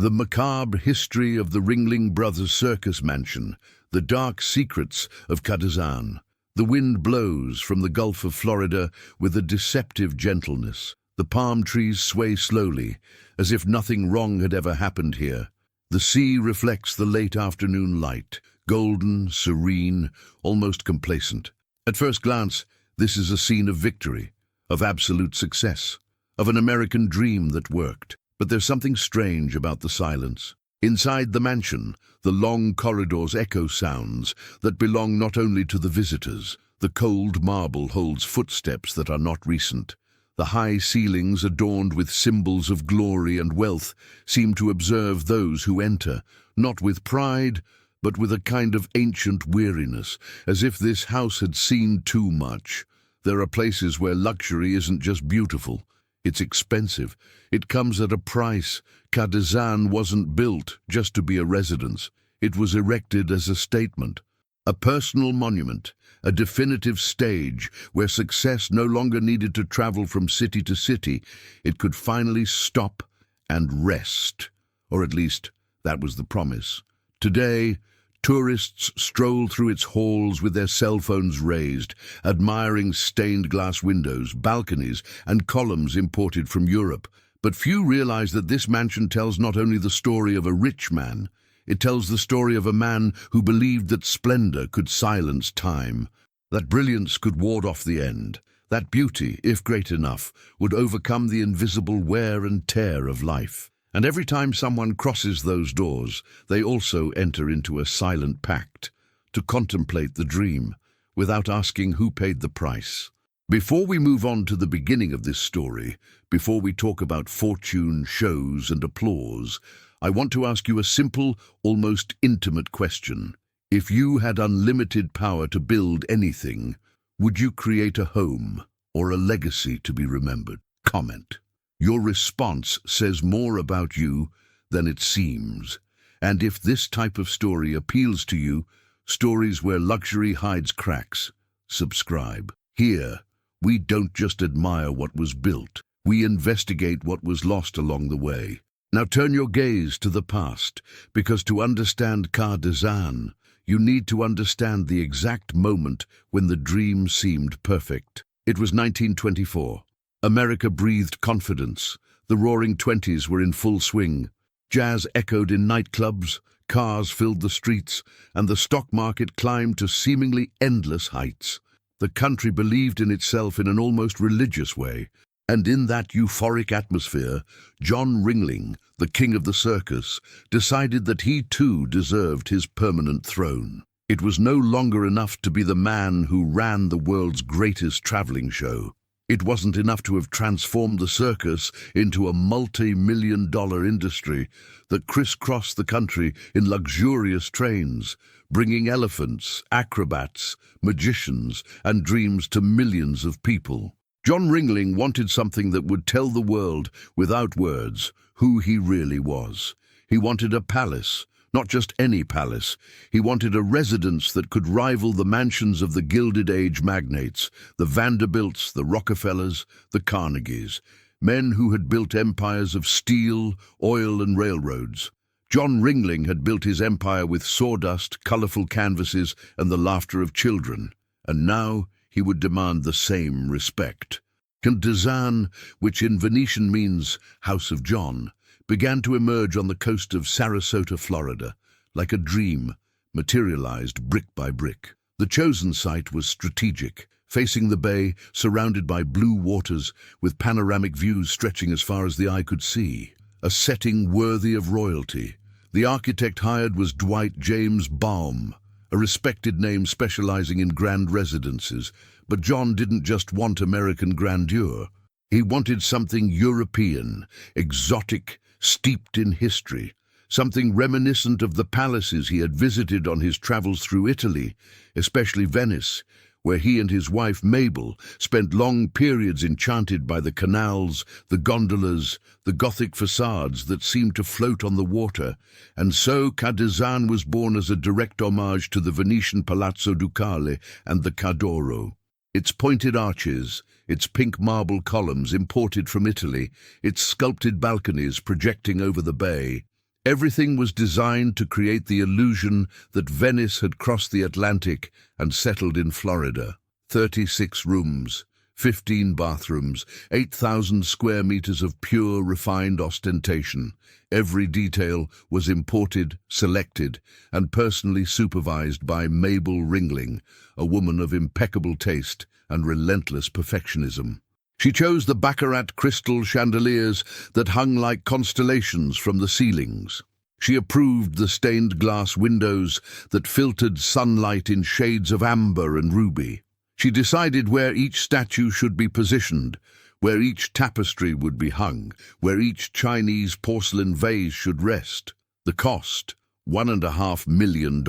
The macabre history of the Ringling Brothers circus mansion, the dark secrets of Cadizan. The wind blows from the Gulf of Florida with a deceptive gentleness. The palm trees sway slowly, as if nothing wrong had ever happened here. The sea reflects the late afternoon light, golden, serene, almost complacent. At first glance, this is a scene of victory, of absolute success, of an American dream that worked. But there's something strange about the silence. Inside the mansion, the long corridors echo sounds that belong not only to the visitors. The cold marble holds footsteps that are not recent. The high ceilings, adorned with symbols of glory and wealth, seem to observe those who enter, not with pride, but with a kind of ancient weariness, as if this house had seen too much. There are places where luxury isn't just beautiful, it's expensive. It comes at a price. Cadizan wasn't built just to be a residence. It was erected as a statement, a personal monument, a definitive stage where success no longer needed to travel from city to city. It could finally stop and rest, or at least that was the promise. Today, tourists stroll through its halls with their cell phones raised, admiring stained glass windows, balconies, and columns imported from Europe. But few realize that this mansion tells not only the story of a rich man, it tells the story of a man who believed that splendor could silence time, that brilliance could ward off the end, that beauty, if great enough, would overcome the invisible wear and tear of life. And every time someone crosses those doors, they also enter into a silent pact to contemplate the dream without asking who paid the price. Before we move on to the beginning of this story, before we talk about fortune, shows, and applause, I want to ask you a simple, almost intimate question. If you had unlimited power to build anything, would you create a home or a legacy to be remembered? Comment. Your response says more about you than it seems. And if this type of story appeals to you, stories where luxury hides cracks, subscribe. Here, we don't just admire what was built, we investigate what was lost along the way. Now turn your gaze to the past, because to understand Cadizan, you need to understand the exact moment when the dream seemed perfect. It was 1924. America breathed confidence. The roaring 20s were in full swing. Jazz echoed in nightclubs, cars filled the streets, and the stock market climbed to seemingly endless heights. The country believed in itself in an almost religious way, and in that euphoric atmosphere, John Ringling, the king of the circus, decided that he too deserved his permanent throne. It was no longer enough to be the man who ran the world's greatest traveling show. It wasn't enough to have transformed the circus into a multi-million-dollar industry that crisscrossed the country in luxurious trains, bringing elephants, acrobats, magicians, and dreams to millions of people. John Ringling wanted something that would tell the world, without words, who he really was. He wanted a palace. Not just any palace. He wanted a residence that could rival the mansions of the Gilded Age magnates, the Vanderbilts, the Rockefellers, the Carnegies, men who had built empires of steel, oil, and railroads. John Ringling had built his empire with sawdust, colorful canvases, and the laughter of children, and now he would demand the same respect. Cadizan, which in Venetian means House of John, began to emerge on the coast of Sarasota, Florida, like a dream, materialized brick by brick. The chosen site was strategic, facing the bay, surrounded by blue waters, with panoramic views stretching as far as the eye could see. A setting worthy of royalty. The architect hired was Dwight James Baum, a respected name specializing in grand residences. But John didn't just want American grandeur. He wanted something European, exotic, steeped in history, something reminiscent of the palaces he had visited on his travels through Italy, especially Venice, where he and his wife Mabel spent long periods enchanted by the canals, the gondolas, the Gothic facades that seemed to float on the water. And so Cadizan was born as a direct homage to the Venetian Palazzo Ducale and the Cadoro. Its pointed arches, its pink marble columns imported from Italy, its sculpted balconies projecting over the bay, Everything was designed to create the illusion that Venice had crossed the Atlantic and settled in Florida. 36 rooms, 15 bathrooms, 8,000 square meters of pure, refined ostentation. Every detail was imported, selected, and personally supervised by Mabel Ringling, a woman of impeccable taste and relentless perfectionism. She chose the baccarat crystal chandeliers that hung like constellations from the ceilings. She approved the stained glass windows that filtered sunlight in shades of amber and ruby. She decided where each statue should be positioned, where each tapestry would be hung, where each Chinese porcelain vase should rest. The cost, $1.5 million.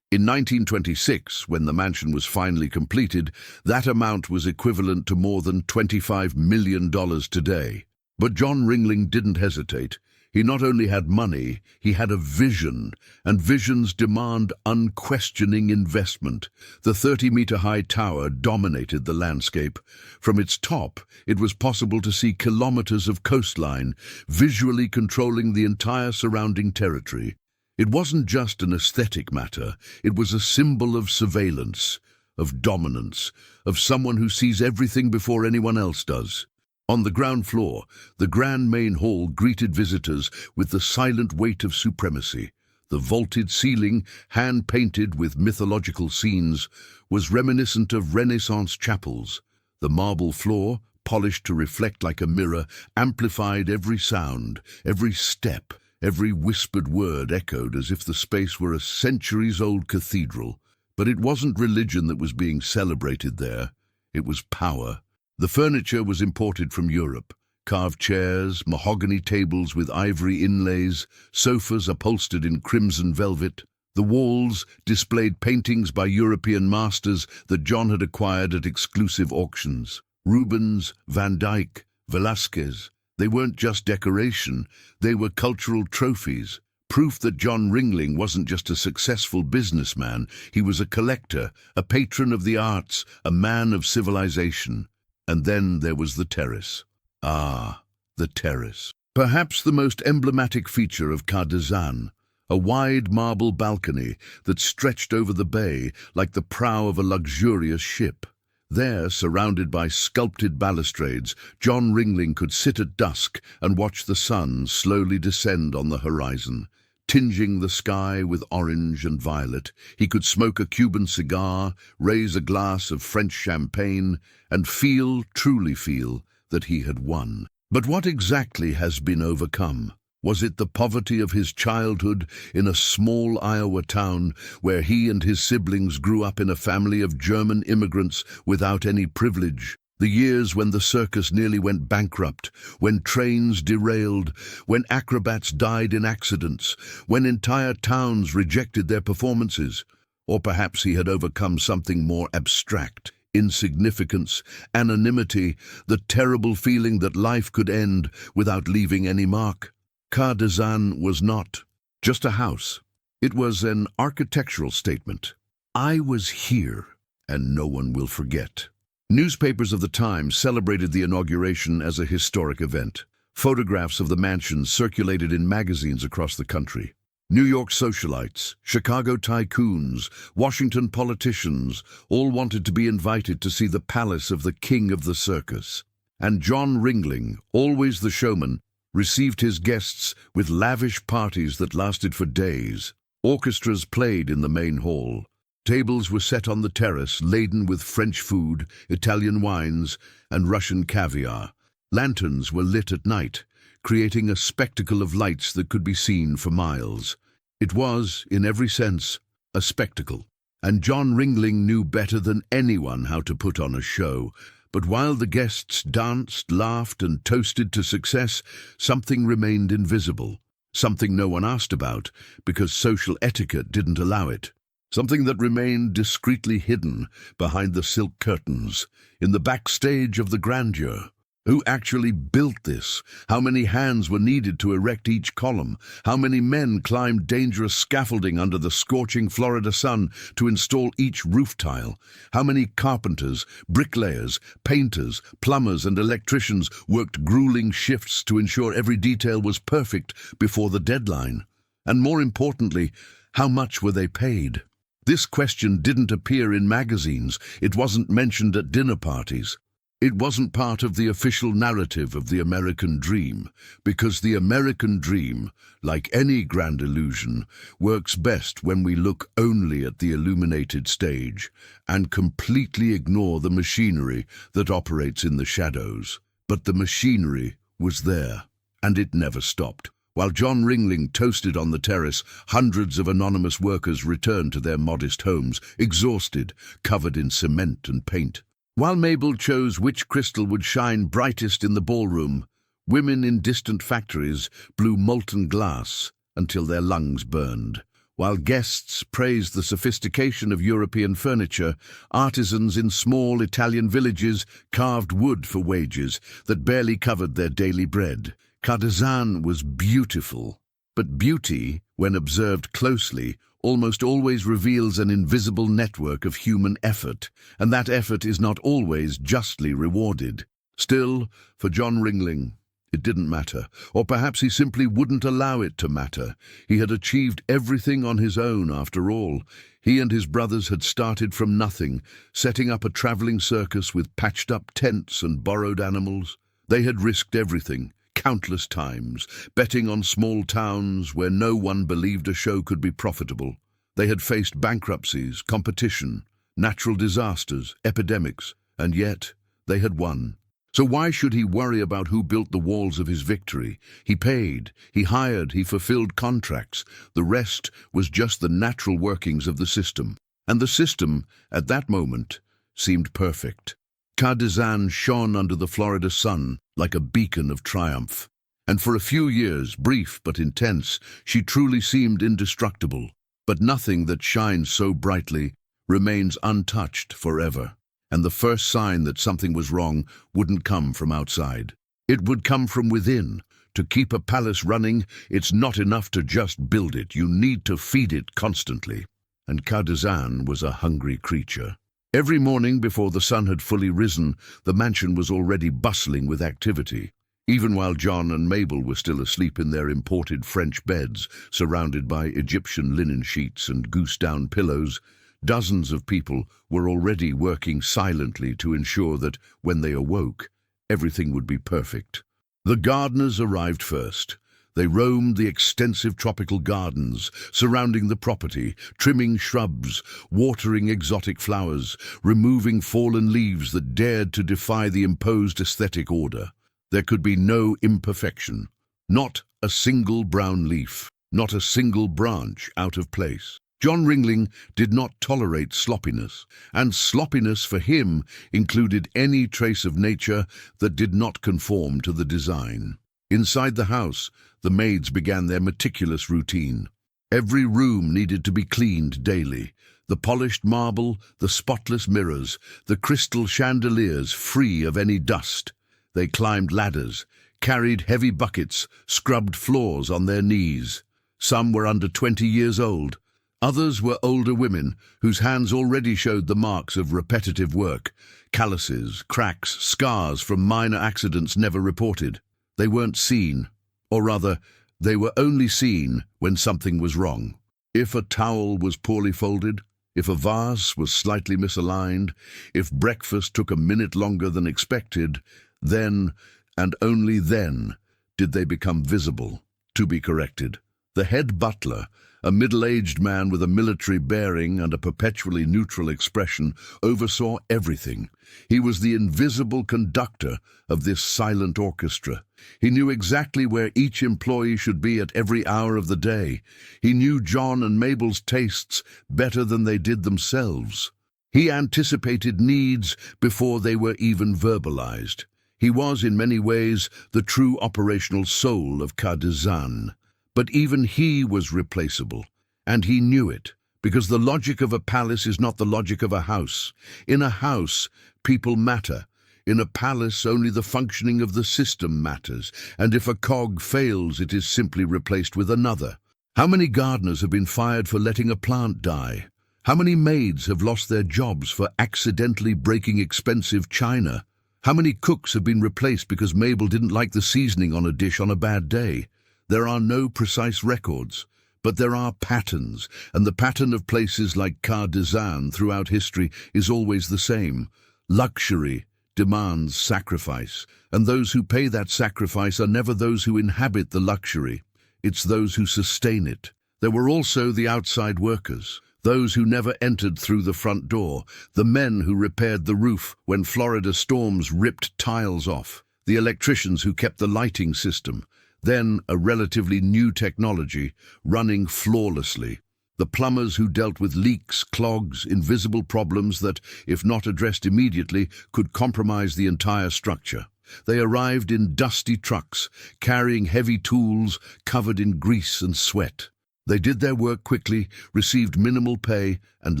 In 1926, when the mansion was finally completed, that amount was equivalent to more than $25 million today. But John Ringling didn't hesitate. He not only had money, he had a vision, and visions demand unquestioning investment. The 30-meter-high tower dominated the landscape. From its top, it was possible to see kilometers of coastline, visually controlling the entire surrounding territory. It wasn't just an aesthetic matter, it was a symbol of surveillance, of dominance, of someone who sees everything before anyone else does. On the ground floor, the grand main hall greeted visitors with the silent weight of supremacy. The vaulted ceiling, hand-painted with mythological scenes, was reminiscent of Renaissance chapels. The marble floor, polished to reflect like a mirror, amplified every sound, every step. Every whispered word echoed as if the space were a centuries-old cathedral. But it wasn't religion that was being celebrated there. It was power. The furniture was imported from Europe. Carved chairs, mahogany tables with ivory inlays, sofas upholstered in crimson velvet. The walls displayed paintings by European masters that John had acquired at exclusive auctions. Rubens, Van Dyck, Velázquez. They weren't just decoration, they were cultural trophies. Proof that John Ringling wasn't just a successful businessman, he was a collector, a patron of the arts, a man of civilization. And then there was the terrace. Ah, the terrace. Perhaps the most emblematic feature of Kardasán, a wide marble balcony that stretched over the bay like the prow of a luxurious ship. There, surrounded by sculpted balustrades, John Ringling could sit at dusk and watch the sun slowly descend on the horizon. Tinging the sky with orange and violet, he could smoke a Cuban cigar, raise a glass of French champagne, and truly feel, that he had won. But what exactly has been overcome? Was it the poverty of his childhood in a small Iowa town where he and his siblings grew up in a family of German immigrants without any privilege? The years when the circus nearly went bankrupt, when trains derailed, when acrobats died in accidents, when entire towns rejected their performances? Or perhaps he had overcome something more abstract, insignificance, anonymity, the terrible feeling that life could end without leaving any mark. Kardasán was not just a house. It was an architectural statement. I was here, and no one will forget. Newspapers of the time celebrated the inauguration as a historic event. Photographs of the mansion circulated in magazines across the country. New York socialites, Chicago tycoons, Washington politicians all wanted to be invited to see the palace of the king of the circus. And John Ringling, always the showman, received his guests with lavish parties that lasted for days. Orchestras played in the main hall. Tables were set on the terrace laden with French food, Italian wines, and Russian caviar. Lanterns were lit at night, creating a spectacle of lights that could be seen for miles. It was, in every sense, a spectacle. And John Ringling knew better than anyone how to put on a show. But while the guests danced, laughed, and toasted to success, something remained invisible. Something no one asked about, because social etiquette didn't allow it. Something that remained discreetly hidden behind the silk curtains, in the backstage of the grandeur. Who actually built this? How many hands were needed to erect each column? How many men climbed dangerous scaffolding under the scorching Florida sun to install each roof tile? How many carpenters, bricklayers, painters, plumbers, and electricians worked grueling shifts to ensure every detail was perfect before the deadline? And more importantly, how much were they paid? This question didn't appear in magazines. It wasn't mentioned at dinner parties. It wasn't part of the official narrative of the American dream, because the American dream, like any grand illusion, works best when we look only at the illuminated stage and completely ignore the machinery that operates in the shadows. But the machinery was there, and it never stopped. While John Ringling toasted on the terrace, hundreds of anonymous workers returned to their modest homes, exhausted, covered in cement and paint. While Mabel chose which crystal would shine brightest in the ballroom, women in distant factories blew molten glass until their lungs burned. While guests praised the sophistication of European furniture, artisans in small Italian villages carved wood for wages that barely covered their daily bread. Kardashian was beautiful, but beauty, when observed closely, almost always reveals an invisible network of human effort, and that effort is not always justly rewarded. Still, for John Ringling, it didn't matter, or perhaps he simply wouldn't allow it to matter. He had achieved everything on his own, after all. He and his brothers had started from nothing, setting up a traveling circus with patched-up tents and borrowed animals. They had risked everything, countless times, betting on small towns where no one believed a show could be profitable. They had faced bankruptcies, competition, natural disasters, epidemics, and yet they had won. So why should he worry about who built the walls of his victory? He paid, he hired, he fulfilled contracts. The rest was just the natural workings of the system. And the system, at that moment, seemed perfect. Kardashian shone under the Florida sun like a beacon of triumph. And for a few years, brief but intense, she truly seemed indestructible. But nothing that shines so brightly remains untouched forever. And the first sign that something was wrong wouldn't come from outside. It would come from within. To keep a palace running, it's not enough to just build it. You need to feed it constantly. And Kardashian was a hungry creature. Every morning before the sun had fully risen, the mansion was already bustling with activity. Even while John and Mabel were still asleep in their imported French beds, surrounded by Egyptian linen sheets and goose-down pillows, dozens of people were already working silently to ensure that, when they awoke, everything would be perfect. The gardeners arrived first. They roamed the extensive tropical gardens surrounding the property, trimming shrubs, watering exotic flowers, removing fallen leaves that dared to defy the imposed aesthetic order. There could be no imperfection, not a single brown leaf, not a single branch out of place. John Ringling did not tolerate sloppiness, and sloppiness for him included any trace of nature that did not conform to the design. Inside the house, the maids began their meticulous routine. Every room needed to be cleaned daily. The polished marble, the spotless mirrors, the crystal chandeliers free of any dust. They climbed ladders, carried heavy buckets, scrubbed floors on their knees. Some were under 20 years old. Others were older women whose hands already showed the marks of repetitive work, calluses, cracks, scars from minor accidents never reported. They weren't seen, or rather, they were only seen when something was wrong. If a towel was poorly folded, if a vase was slightly misaligned, if breakfast took a minute longer than expected, then, and only then, did they become visible, to be corrected. The head butler, a middle-aged man with a military bearing and a perpetually neutral expression, oversaw everything. He was the invisible conductor of this silent orchestra. He knew exactly where each employee should be at every hour of the day. He knew John and Mabel's tastes better than they did themselves. He anticipated needs before they were even verbalized. He was, in many ways, the true operational soul of Kardashian. But even he was replaceable, and he knew it, because the logic of a palace is not the logic of a house. In a house, people matter. In a palace, only the functioning of the system matters, and if a cog fails, it is simply replaced with another. How many gardeners have been fired for letting a plant die? How many maids have lost their jobs for accidentally breaking expensive china? How many cooks have been replaced because Mabel didn't like the seasoning on a dish on a bad day? There are no precise records, but there are patterns, and the pattern of places like Kardashian throughout history is always the same. Luxury demands sacrifice, and those who pay that sacrifice are never those who inhabit the luxury. It's those who sustain it. There were also the outside workers, those who never entered through the front door, the men who repaired the roof when Florida storms ripped tiles off, the electricians who kept the lighting system, then a relatively new technology, running flawlessly. The plumbers who dealt with leaks, clogs, invisible problems that, if not addressed immediately, could compromise the entire structure. They arrived in dusty trucks, carrying heavy tools covered in grease and sweat. They did their work quickly, received minimal pay, and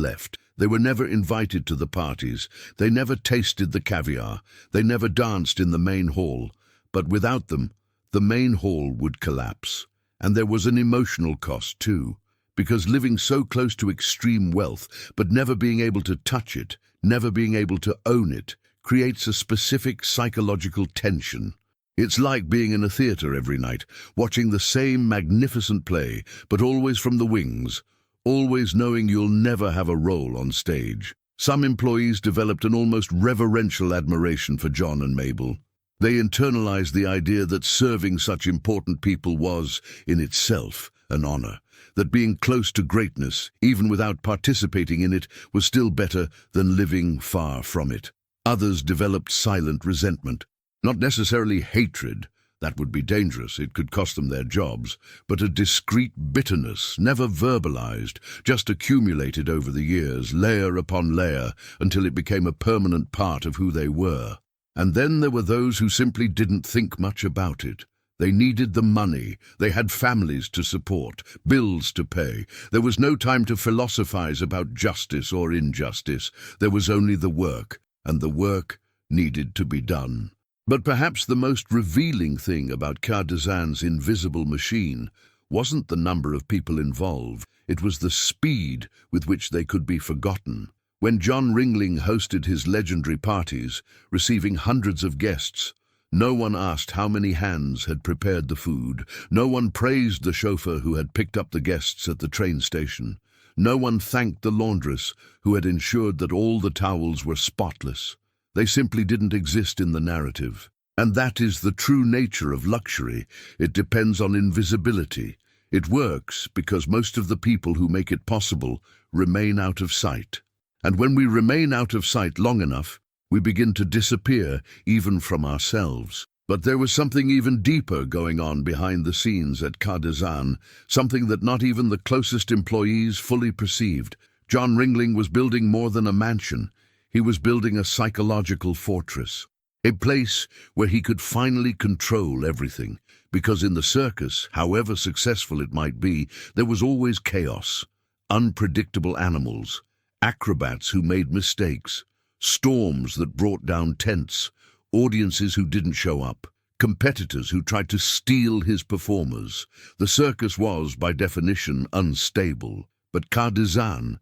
left. They were never invited to the parties. They never tasted the caviar. They never danced in the main hall. But without them, the main hall would collapse. And there was an emotional cost, too, because living so close to extreme wealth, but never being able to touch it, never being able to own it, creates a specific psychological tension. It's like being in a theater every night, watching the same magnificent play, but always from the wings, always knowing you'll never have a role on stage. Some employees developed an almost reverential admiration for John and Mabel. They internalized the idea that serving such important people was, in itself, an honor, that being close to greatness, even without participating in it, was still better than living far from it. Others developed silent resentment, not necessarily hatred. That would be dangerous, it could cost them their jobs, but a discreet bitterness, never verbalized, just accumulated over the years, layer upon layer, until it became a permanent part of who they were. And then there were those who simply didn't think much about it. They needed the money, they had families to support, bills to pay. There was no time to philosophize about justice or injustice. There was only the work, and the work needed to be done. But perhaps the most revealing thing about Kardashian's invisible machine wasn't the number of people involved, it was the speed with which they could be forgotten. When John Ringling hosted his legendary parties, receiving hundreds of guests, no one asked how many hands had prepared the food. No one praised the chauffeur who had picked up the guests at the train station. No one thanked the laundress who had ensured that all the towels were spotless. They simply didn't exist in the narrative. And that is the true nature of luxury. It depends on invisibility. It works because most of the people who make it possible remain out of sight. And when we remain out of sight long enough, we begin to disappear even from ourselves. But there was something even deeper going on behind the scenes at Kardashian, something that not even the closest employees fully perceived. John Ringling was building more than a mansion. He was building a psychological fortress, a place where he could finally control everything. Because in the circus, however successful it might be, there was always chaos, unpredictable animals, acrobats who made mistakes, storms that brought down tents, audiences who didn't show up, competitors who tried to steal his performers. The circus was, by definition, unstable. But Kardashian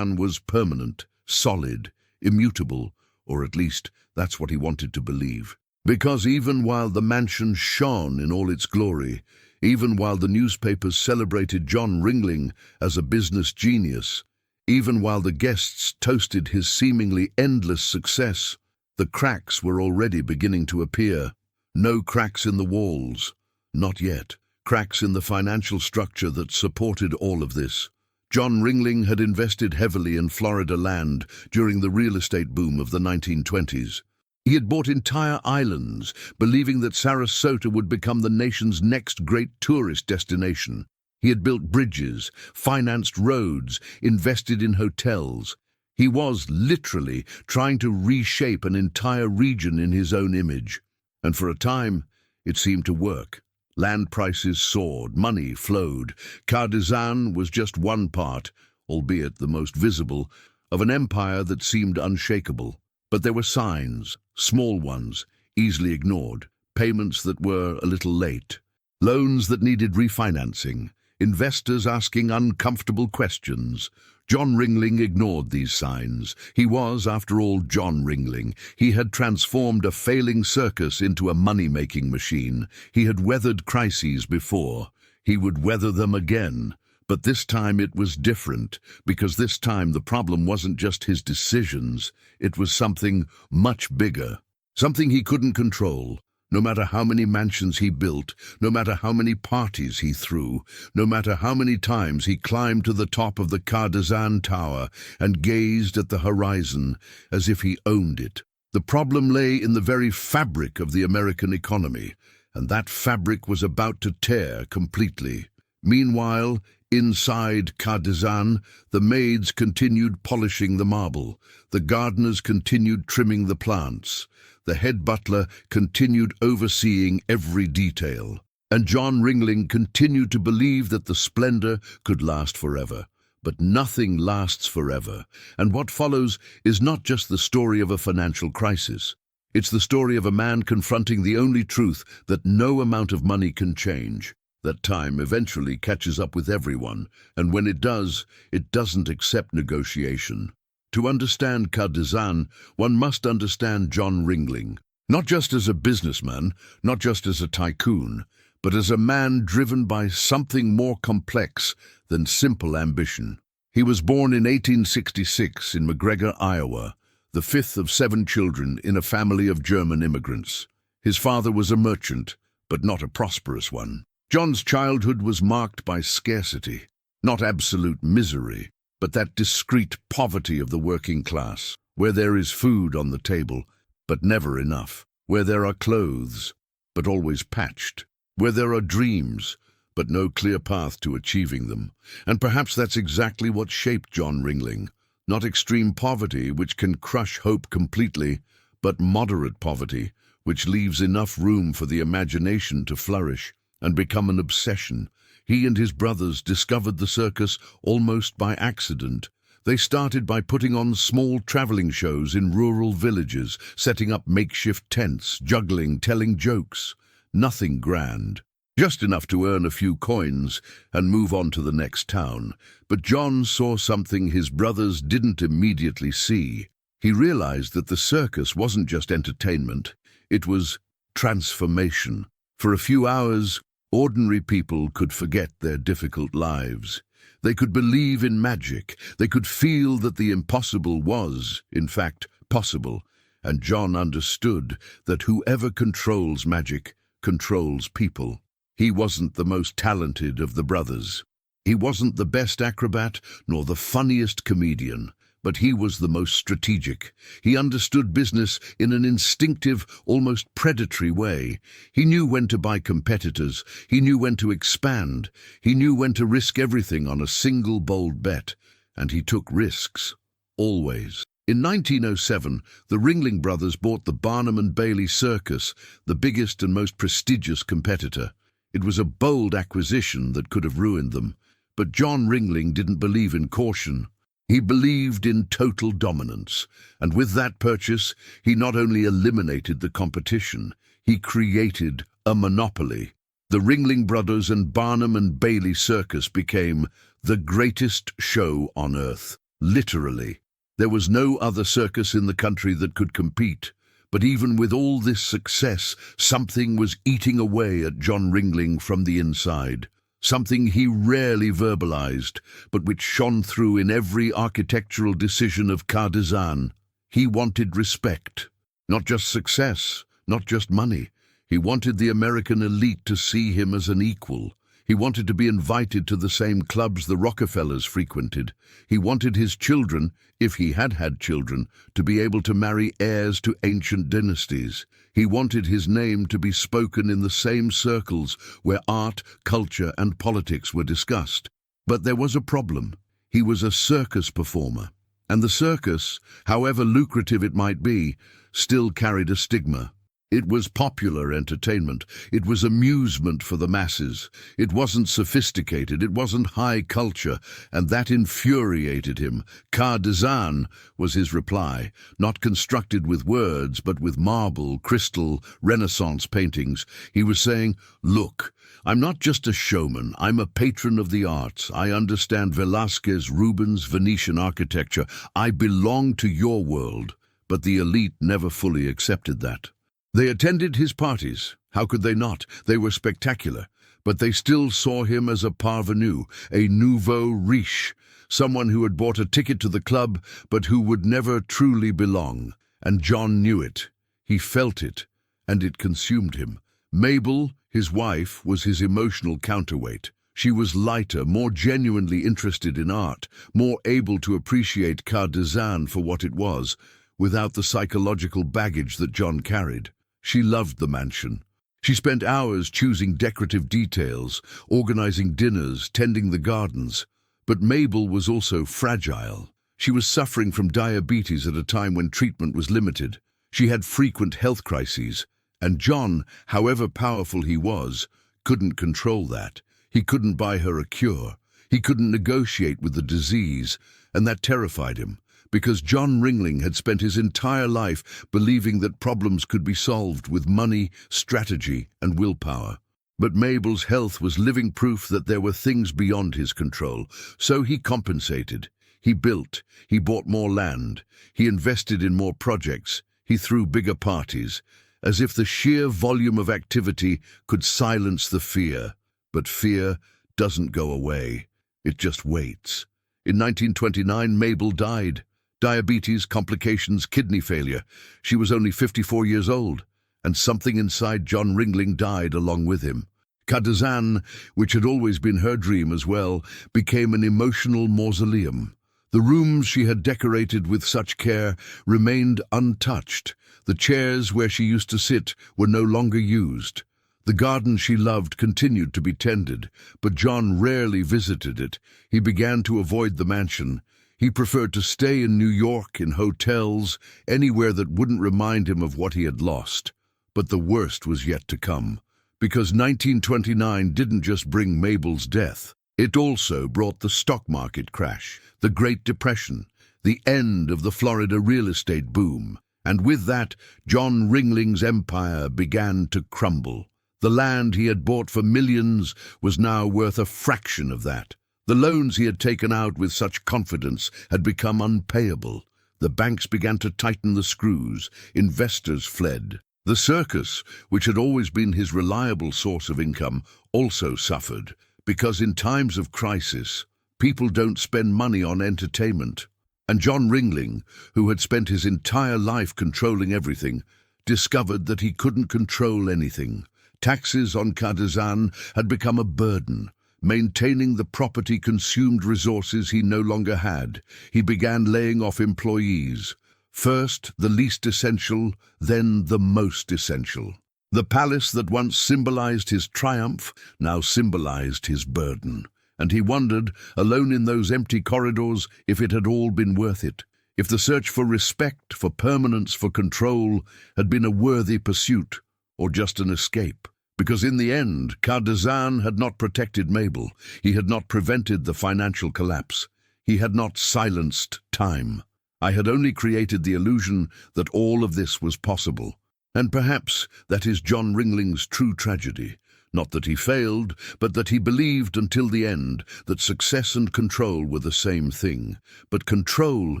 was permanent, solid, immutable, or at least that's what he wanted to believe. Because even while the mansion shone in all its glory, even while the newspapers celebrated John Ringling as a business genius, even while the guests toasted his seemingly endless success, the cracks were already beginning to appear. No cracks in the walls, not yet. Cracks in the financial structure that supported all of this. John Ringling had invested heavily in Florida land during the real estate boom of the 1920s. He had bought entire islands, believing that Sarasota would become the nation's next great tourist destination. He had built bridges, financed roads, invested in hotels. He was literally trying to reshape an entire region in his own image. And for a time, it seemed to work. Land prices soared, money flowed. Kardashian was just one part, albeit the most visible, of an empire that seemed unshakable. But there were signs. small ones, easily ignored, payments that were a little late, loans that needed refinancing, investors asking uncomfortable questions. John Ringling ignored these signs. He was, after all, John Ringling. He had transformed a failing circus into a money-making machine. He had weathered crises before. He would weather them again. But this time it was different, because this time the problem wasn't just his decisions. It was something much bigger, something he couldn't control. No matter how many mansions he built, no matter how many parties he threw, no matter how many times he climbed to the top of the Cardizan Tower and gazed at the horizon as if he owned it. The problem lay in the very fabric of the American economy, and that fabric was about to tear completely. Meanwhile, inside Cardizan, the maids continued polishing the marble, the gardeners continued trimming the plants, the head butler continued overseeing every detail, and John Ringling continued to believe that the splendor could last forever. But nothing lasts forever, and what follows is not just the story of a financial crisis. It's the story of a man confronting the only truth that no amount of money can change. That time eventually catches up with everyone, and when it does, it doesn't accept negotiation. To understand Cardizan, one must understand John Ringling, not just as a businessman, not just as a tycoon, but as a man driven by something more complex than simple ambition. He was born in 1866 in McGregor, Iowa, the fifth of 7 children in a family of German immigrants. His father was a merchant, but not a prosperous one. John's childhood was marked by scarcity, not absolute misery, but that discreet poverty of the working class, where there is food on the table, but never enough, where there are clothes, but always patched, where there are dreams, but no clear path to achieving them. And perhaps that's exactly what shaped John Ringling. Not extreme poverty, which can crush hope completely, but moderate poverty, which leaves enough room for the imagination to flourish and become an obsession. He and his brothers discovered the circus almost by accident. They started by putting on small traveling shows in rural villages, setting up makeshift tents, juggling, telling jokes. Nothing grand. Just enough to earn a few coins and move on to the next town. But John saw something his brothers didn't immediately see. He realized that the circus wasn't just entertainment, it was transformation. For a few hours, ordinary people could forget their difficult lives. They could believe in magic. They could feel that the impossible was, in fact, possible. And John understood that whoever controls magic controls people. He wasn't the most talented of the brothers. He wasn't the best acrobat nor the funniest comedian, but he was the most strategic. He understood business in an instinctive, almost predatory way. He knew when to buy competitors. He knew when to expand. He knew when to risk everything on a single bold bet. And he took risks, always. In 1907, the Ringling Brothers bought the Barnum and Bailey Circus, the biggest and most prestigious competitor. It was a bold acquisition that could have ruined them. But John Ringling didn't believe in caution. He believed in total dominance, and with that purchase, he not only eliminated the competition, he created a monopoly. The Ringling Brothers and Barnum and Bailey Circus became the greatest show on earth, literally. There was no other circus in the country that could compete. But even with all this success, something was eating away at John Ringling from the inside. Something he rarely verbalized, but which shone through in every architectural decision of Cardizan. He wanted respect. Not just success, not just money. He wanted the American elite to see him as an equal. He wanted to be invited to the same clubs the Rockefellers frequented. He wanted his children, if he had had children, to be able to marry heirs to ancient dynasties. He wanted his name to be spoken in the same circles where art, culture, and politics were discussed. But there was a problem. He was a circus performer. And the circus, however lucrative it might be, still carried a stigma. It was popular entertainment. It was amusement for the masses. It wasn't sophisticated. It wasn't high culture, and that infuriated him. Car design was his reply, not constructed with words, but with marble, crystal, Renaissance paintings. He was saying, "Look, I'm not just a showman. I'm a patron of the arts. I understand Velázquez, Rubens, Venetian architecture. I belong to your world." But the elite never fully accepted that. They attended his parties. How could they not? They were spectacular. But they still saw him as a parvenu, a nouveau riche, someone who had bought a ticket to the club, but who would never truly belong. And John knew it. He felt it, and it consumed him. Mabel, his wife, was his emotional counterweight. She was lighter, more genuinely interested in art, more able to appreciate car design for what it was, without the psychological baggage that John carried. She loved the mansion. She spent hours choosing decorative details, organizing dinners, tending the gardens. But Mabel was also fragile. She was suffering from diabetes at a time when treatment was limited. She had frequent health crises. And John, however powerful he was, couldn't control that. He couldn't buy her a cure. He couldn't negotiate with the disease, and that terrified him. Because John Ringling had spent his entire life believing that problems could be solved with money, strategy, and willpower. But Mabel's health was living proof that there were things beyond his control. So he compensated. He built. He bought more land. He invested in more projects. He threw bigger parties, as if the sheer volume of activity could silence the fear. But fear doesn't go away. It just waits. In 1929, Mabel died. Diabetes, complications, kidney failure. She was only 54 years old, and something inside John Ringling died along with him. Cadazan, which had always been her dream as well, became an emotional mausoleum. The rooms she had decorated with such care remained untouched. The chairs where she used to sit were no longer used. The garden she loved continued to be tended, but John rarely visited it. He began to avoid the mansion. He preferred to stay in New York, in hotels, anywhere that wouldn't remind him of what he had lost. But the worst was yet to come, because 1929 didn't just bring Mabel's death. It also brought the stock market crash, the Great Depression, the end of the Florida real estate boom. And with that, John Ringling's empire began to crumble. The land he had bought for millions was now worth a fraction of that. The loans he had taken out with such confidence had become unpayable. The banks began to tighten the screws. Investors fled. The circus, which had always been his reliable source of income, also suffered, because in times of crisis, people don't spend money on entertainment. And John Ringling, who had spent his entire life controlling everything, discovered that he couldn't control anything. Taxes on Cadazan had become a burden. Maintaining the property consumed resources he no longer had. He began laying off employees. First, the least essential, then the most essential. The palace that once symbolized his triumph now symbolized his burden. And he wondered, alone in those empty corridors, if it had all been worth it. If the search for respect, for permanence, for control had been a worthy pursuit, or just an escape. Because in the end, Cadazan had not protected Mabel. He had not prevented the financial collapse. He had not silenced time. I had only created the illusion that all of this was possible. And perhaps that is John Ringling's true tragedy. Not that he failed, but that he believed until the end that success and control were the same thing. But control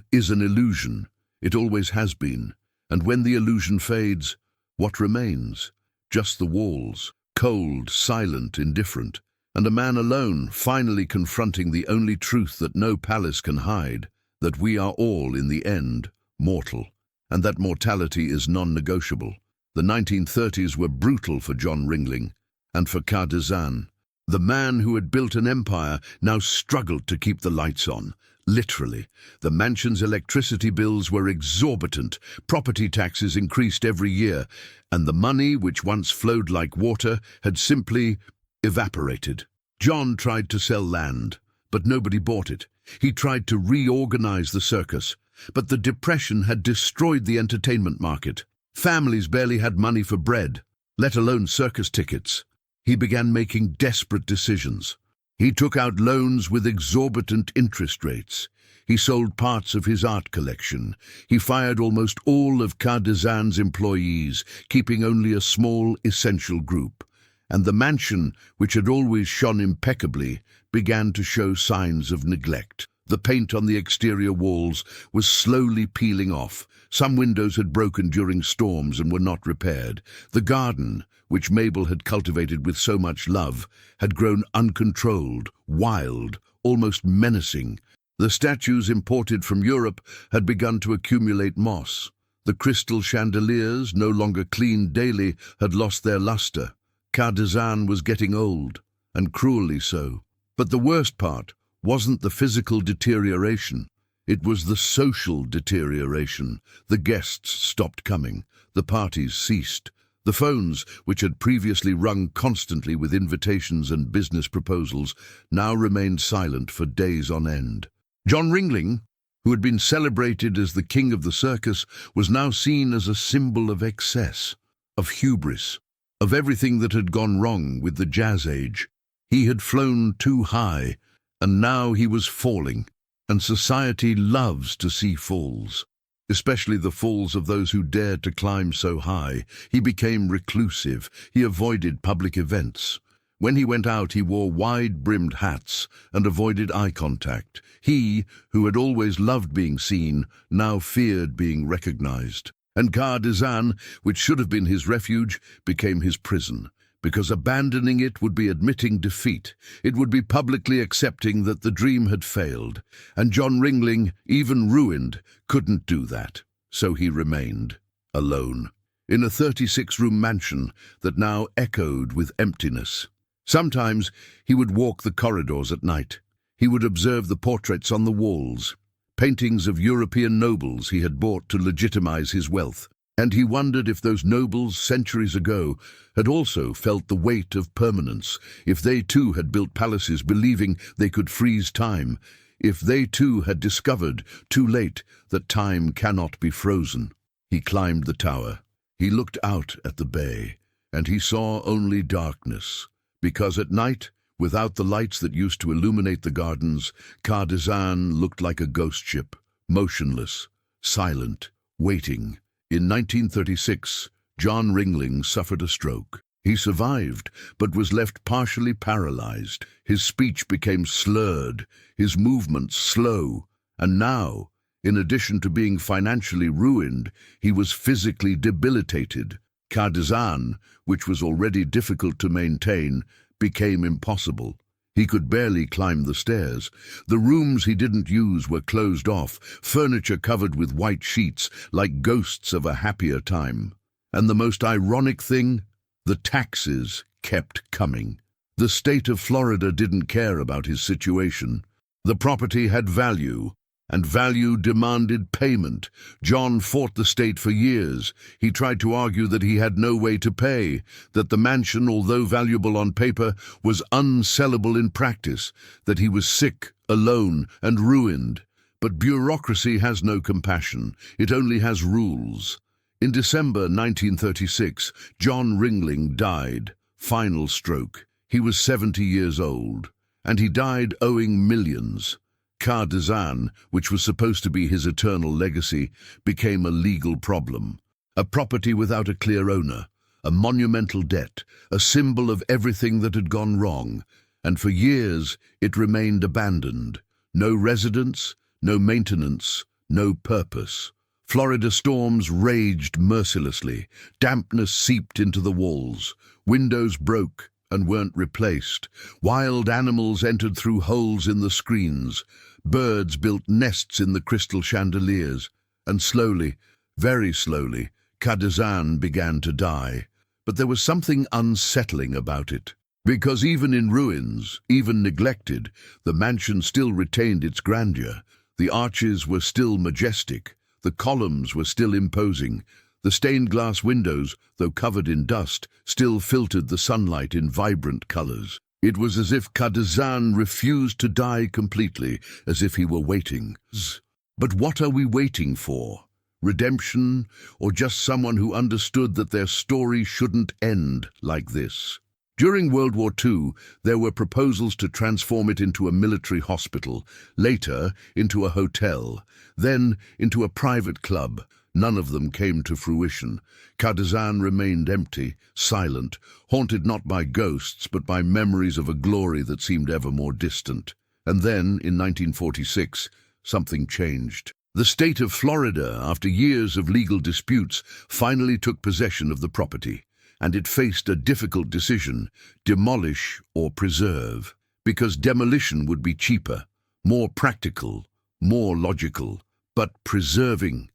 is an illusion. It always has been. And when the illusion fades, what remains? Just the walls, cold, silent, indifferent, and a man alone finally confronting the only truth that no palace can hide, that we are all, in the end, mortal, and that mortality is non-negotiable. The 1930s were brutal for John Ringling, and for Cadazan. The man who had built an empire now struggled to keep the lights on. Literally, the mansion's electricity bills were exorbitant, property taxes increased every year, and the money, which once flowed like water, had simply evaporated. John tried to sell land, but nobody bought it. He tried to reorganize the circus, but the depression had destroyed the entertainment market. Families barely had money for bread, let alone circus tickets. He began making desperate decisions. He took out loans with exorbitant interest rates. He sold parts of his art collection. He fired almost all of Cardizan's employees, keeping only a small, essential group. And the mansion, which had always shone impeccably, began to show signs of neglect. The paint on the exterior walls was slowly peeling off. Some windows had broken during storms and were not repaired. The garden, which Mabel had cultivated with so much love, had grown uncontrolled, wild, almost menacing. The statues imported from Europe had begun to accumulate moss. The crystal chandeliers, no longer cleaned daily, had lost their luster. Cardizan was getting old, and cruelly so. But the worst part wasn't the physical deterioration. It was the social deterioration. The guests stopped coming. The parties ceased. The phones, which had previously rung constantly with invitations and business proposals, now remained silent for days on end. John Ringling, who had been celebrated as the king of the circus, was now seen as a symbol of excess, of hubris, of everything that had gone wrong with the jazz age. He had flown too high, and now he was falling, and society loves to see falls, especially the falls of those who dared to climb so high. He became reclusive. He avoided public events. When he went out, he wore wide-brimmed hats and avoided eye contact. He, who had always loved being seen, now feared being recognized. And Cardizan, which should have been his refuge, became his prison, because abandoning it would be admitting defeat. It would be publicly accepting that the dream had failed. And John Ringling, even ruined, couldn't do that. So he remained alone, in a 36-room mansion that now echoed with emptiness. Sometimes he would walk the corridors at night. He would observe the portraits on the walls, paintings of European nobles he had bought to legitimize his wealth. And he wondered if those nobles centuries ago had also felt the weight of permanence, if they too had built palaces believing they could freeze time, if they too had discovered, too late, that time cannot be frozen. He climbed the tower. He looked out at the bay, and he saw only darkness. Because at night, without the lights that used to illuminate the gardens, Cardizan looked like a ghost ship, motionless, silent, waiting. In 1936, John Ringling suffered a stroke. He survived, but was left partially paralyzed. His speech became slurred, his movements slow, and now, in addition to being financially ruined, he was physically debilitated. Cardizan, which was already difficult to maintain, became impossible. He could barely climb the stairs. The rooms he didn't use were closed off, furniture covered with white sheets, like ghosts of a happier time. And the most ironic thing? The taxes kept coming. The state of Florida didn't care about his situation. The property had value, and value demanded payment. John fought the state for years. He tried to argue that he had no way to pay, that the mansion, although valuable on paper, was unsellable in practice, that he was sick, alone, and ruined. But bureaucracy has no compassion. It only has rules. In December 1936, John Ringling died. Final stroke. He was 70 years old, and he died owing millions. Cardizan, which was supposed to be his eternal legacy, became a legal problem. A property without a clear owner, a monumental debt, a symbol of everything that had gone wrong, and for years it remained abandoned. No residents, no maintenance, no purpose. Florida storms raged mercilessly. Dampness seeped into the walls. Windows broke and weren't replaced. Wild animals entered through holes in the screens. Birds built nests in the crystal chandeliers. And slowly, very slowly, Cardizan began to die. But there was something unsettling about it. Because even in ruins, even neglected, the mansion still retained its grandeur. The arches were still majestic. The columns were still imposing. The stained glass windows, though covered in dust, still filtered the sunlight in vibrant colors. It was as if Cardizan refused to die completely, as if he were waiting. But what are we waiting for? redemption, or just someone who understood that their story shouldn't end like this. During World War II, there were proposals to transform it into a military hospital, later into a hotel, then into a private club. None of them came to fruition. Kardashian remained empty, silent, haunted not by ghosts but by memories of a glory that seemed ever more distant. And then, in 1946, something changed. The state of Florida, after years of legal disputes, finally took possession of the property, and it faced a difficult decision: demolish or preserve. Because demolition would be cheaper, more practical, more logical. But preserving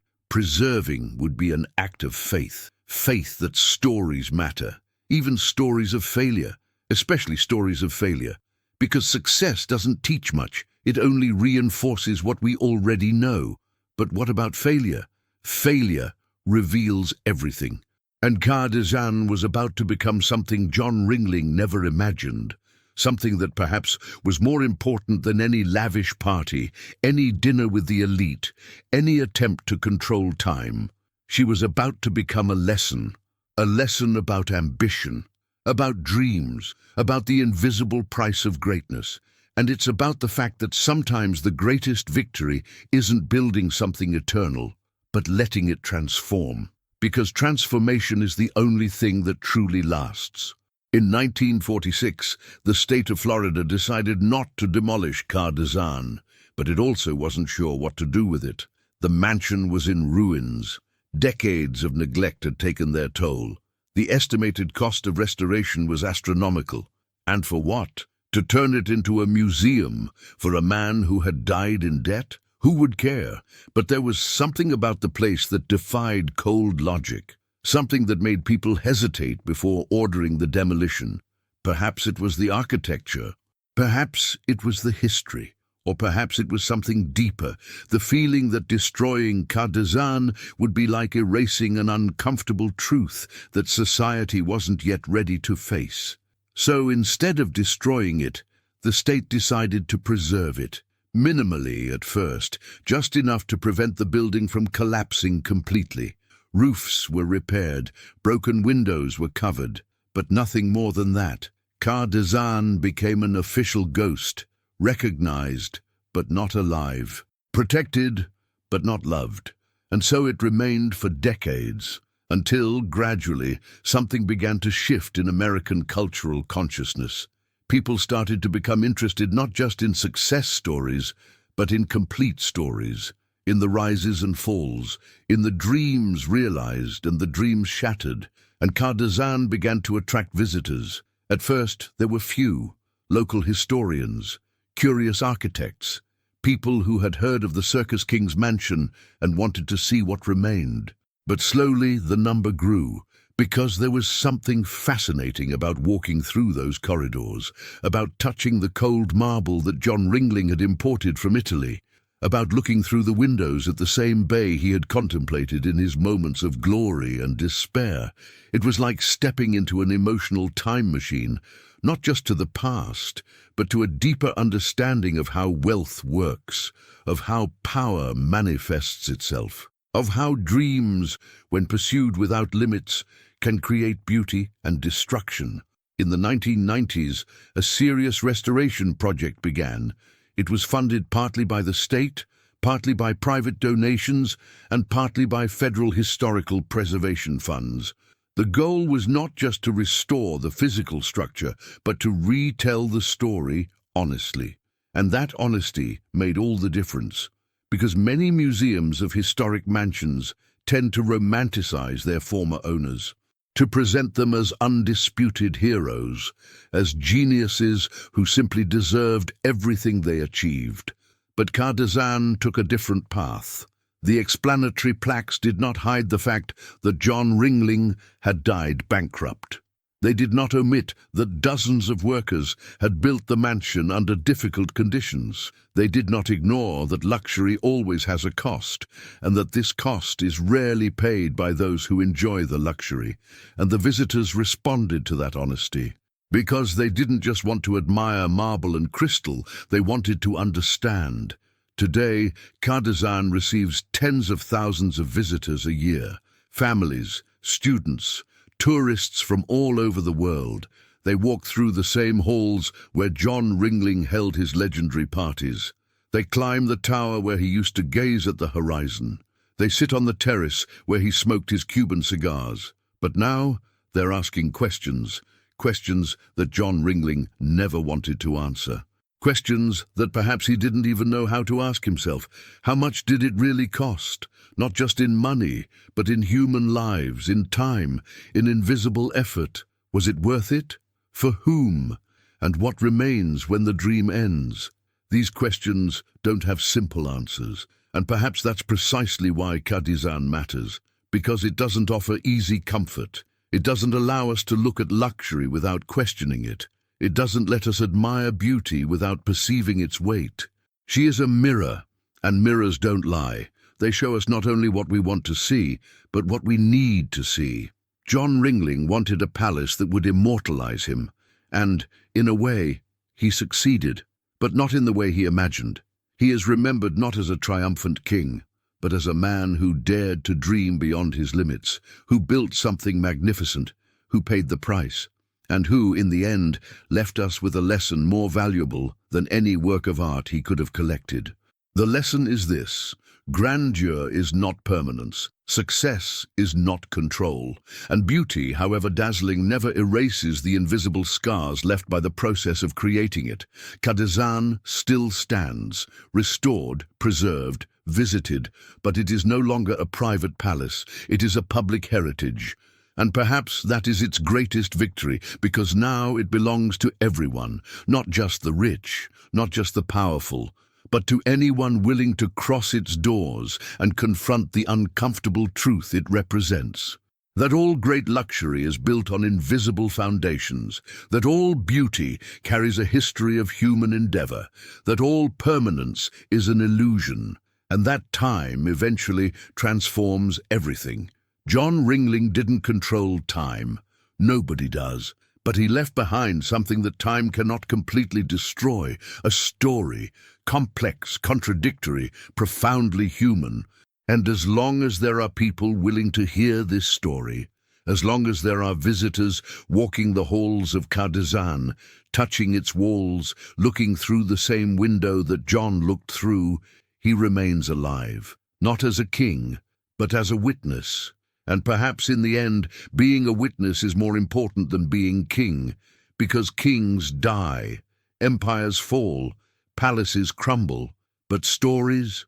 would be an act of faith. Faith that stories matter, even stories of failure, especially stories of failure. Because success doesn't teach much, it only reinforces what we already know. But what about failure? Failure reveals everything. And Kardashian was about to become something John Ringling never imagined. Something that perhaps was more important than any lavish party, any dinner with the elite, any attempt to control time. She was about to become a lesson about ambition, about dreams, about the invisible price of greatness. And it's about the fact that sometimes the greatest victory isn't building something eternal, but letting it transform. Because transformation is the only thing that truly lasts. In 1946, the state of Florida decided not to demolish Kardashian, but it also wasn't sure what to do with it. The mansion was in ruins. Decades of neglect had taken their toll. The estimated cost of restoration was astronomical. And for what? To turn it into a museum for a man who had died in debt? Who would care? But there was something about the place that defied cold logic. Something that made people hesitate before ordering the demolition. Perhaps it was the architecture. Perhaps it was the history. Or perhaps it was something deeper, the feeling that destroying Kardashian would be like erasing an uncomfortable truth that society wasn't yet ready to face. So instead of destroying it, the state decided to preserve it. Minimally at first, just enough to prevent the building from collapsing completely. Roofs were repaired, broken windows were covered, but nothing more than that. Kardashian became an official ghost, recognized but not alive, protected but not loved. And so it remained for decades, until, gradually, something began to shift in American cultural consciousness. People started to become interested not just in success stories, but in complete stories, in the rises and falls, in the dreams realized and the dreams shattered. And Kardashian began to attract visitors. At first, there were few: local historians, curious architects, people who had heard of the Circus King's mansion and wanted to see what remained. But slowly the number grew, because there was something fascinating about walking through those corridors, about touching the cold marble that John Ringling had imported from Italy, about looking through the windows at the same bay he had contemplated in his moments of glory and despair. It was like stepping into an emotional time machine, not just to the past, but to a deeper understanding of how wealth works, of how power manifests itself, of how dreams, when pursued without limits, can create beauty and destruction. In the 1990s, a serious restoration project began. It was funded partly by the state, partly by private donations, and partly by federal historical preservation funds. The goal was not just to restore the physical structure, but to retell the story honestly. And that honesty made all the difference, because many museums of historic mansions tend to romanticize their former owners, to present them as undisputed heroes, as geniuses who simply deserved everything they achieved. But Kardashian took a different path. The explanatory plaques did not hide the fact that John Ringling had died bankrupt. They did not omit that dozens of workers had built the mansion under difficult conditions. They did not ignore that luxury always has a cost, and that this cost is rarely paid by those who enjoy the luxury. And the visitors responded to that honesty. Because they didn't just want to admire marble and crystal, they wanted to understand. Today, Kardashian receives tens of thousands of visitors a year. Families, students, tourists from all over the world. They walk through the same halls where John Ringling held his legendary parties. They climb the tower where he used to gaze at the horizon. They sit on the terrace where he smoked his Cuban cigars. But now they're asking questions, questions that John Ringling never wanted to answer. Questions that perhaps he didn't even know how to ask himself. How much did it really cost? Not just in money, but in human lives, in time, in invisible effort. Was it worth it? For whom? And what remains when the dream ends? These questions don't have simple answers, and perhaps that's precisely why Kardashian matters, because it doesn't offer easy comfort. It doesn't allow us to look at luxury without questioning it. It doesn't let us admire beauty without perceiving its weight. She is a mirror, and mirrors don't lie. They show us not only what we want to see, but what we need to see. John Ringling wanted a palace that would immortalize him, and, in a way, he succeeded, but not in the way he imagined. He is remembered not as a triumphant king, but as a man who dared to dream beyond his limits, who built something magnificent, who paid the price, and who, in the end, left us with a lesson more valuable than any work of art he could have collected. The lesson is this: grandeur is not permanence, success is not control, and beauty, however dazzling, never erases the invisible scars left by the process of creating it. Kardashian still stands, restored, preserved, visited, but it is no longer a private palace, it is a public heritage. And perhaps that is its greatest victory, because now it belongs to everyone, not just the rich, not just the powerful, but to anyone willing to cross its doors and confront the uncomfortable truth it represents. That all great luxury is built on invisible foundations, that all beauty carries a history of human endeavor, that all permanence is an illusion, and that time eventually transforms everything. John Ringling didn't control time. Nobody does. But he left behind something that time cannot completely destroy, a story, complex, contradictory, profoundly human. And as long as there are people willing to hear this story, as long as there are visitors walking the halls of Kardashian, touching its walls, looking through the same window that John looked through, he remains alive, not as a king, but as a witness. And perhaps in the end, being a witness is more important than being king, because kings die, empires fall, palaces crumble, but stories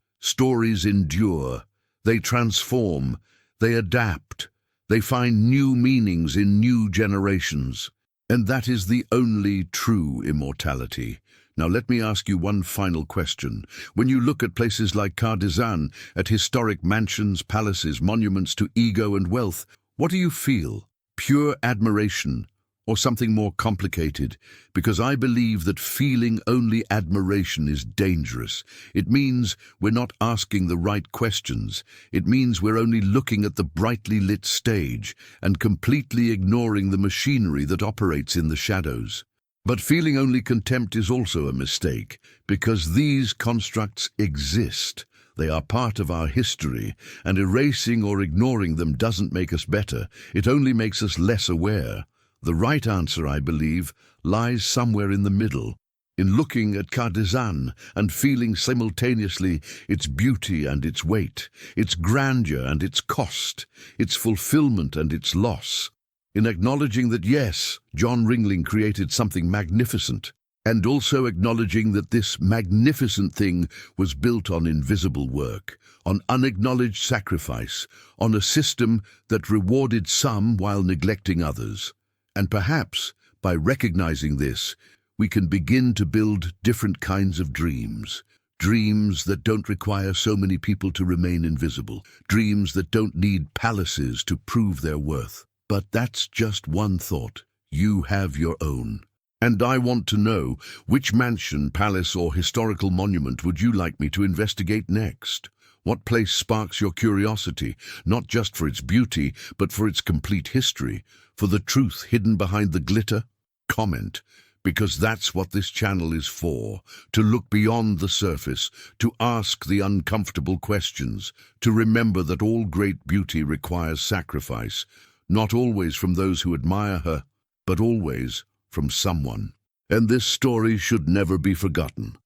endure. They transform, they adapt, they find new meanings in new generations. And that is the only true immortality. Now let me ask you one final question. When you look at places like Kardashian, at historic mansions, palaces, monuments to ego and wealth, what do you feel? Pure admiration, or something more complicated? Because I believe that feeling only admiration is dangerous. It means we're not asking the right questions. It means we're only looking at the brightly lit stage and completely ignoring the machinery that operates in the shadows. But feeling only contempt is also a mistake, because these constructs exist. They are part of our history, and erasing or ignoring them doesn't make us better. It only makes us less aware. The right answer, I believe, lies somewhere in the middle, in looking at Kardashian and feeling simultaneously its beauty and its weight, its grandeur and its cost, its fulfillment and its loss. In acknowledging that, yes, John Ringling created something magnificent, and also acknowledging that this magnificent thing was built on invisible work, on unacknowledged sacrifice, on a system that rewarded some while neglecting others. And perhaps, by recognizing this, we can begin to build different kinds of dreams. Dreams that don't require so many people to remain invisible. Dreams that don't need palaces to prove their worth. But that's just one thought. You have your own. And I want to know, which mansion, palace, or historical monument would you like me to investigate next? What place sparks your curiosity, not just for its beauty, but for its complete history, for the truth hidden behind the glitter? Comment. because that's what this channel is for, to look beyond the surface, to ask the uncomfortable questions, to remember that all great beauty requires sacrifice, not always from those who admire her, but always from someone. And this story should never be forgotten.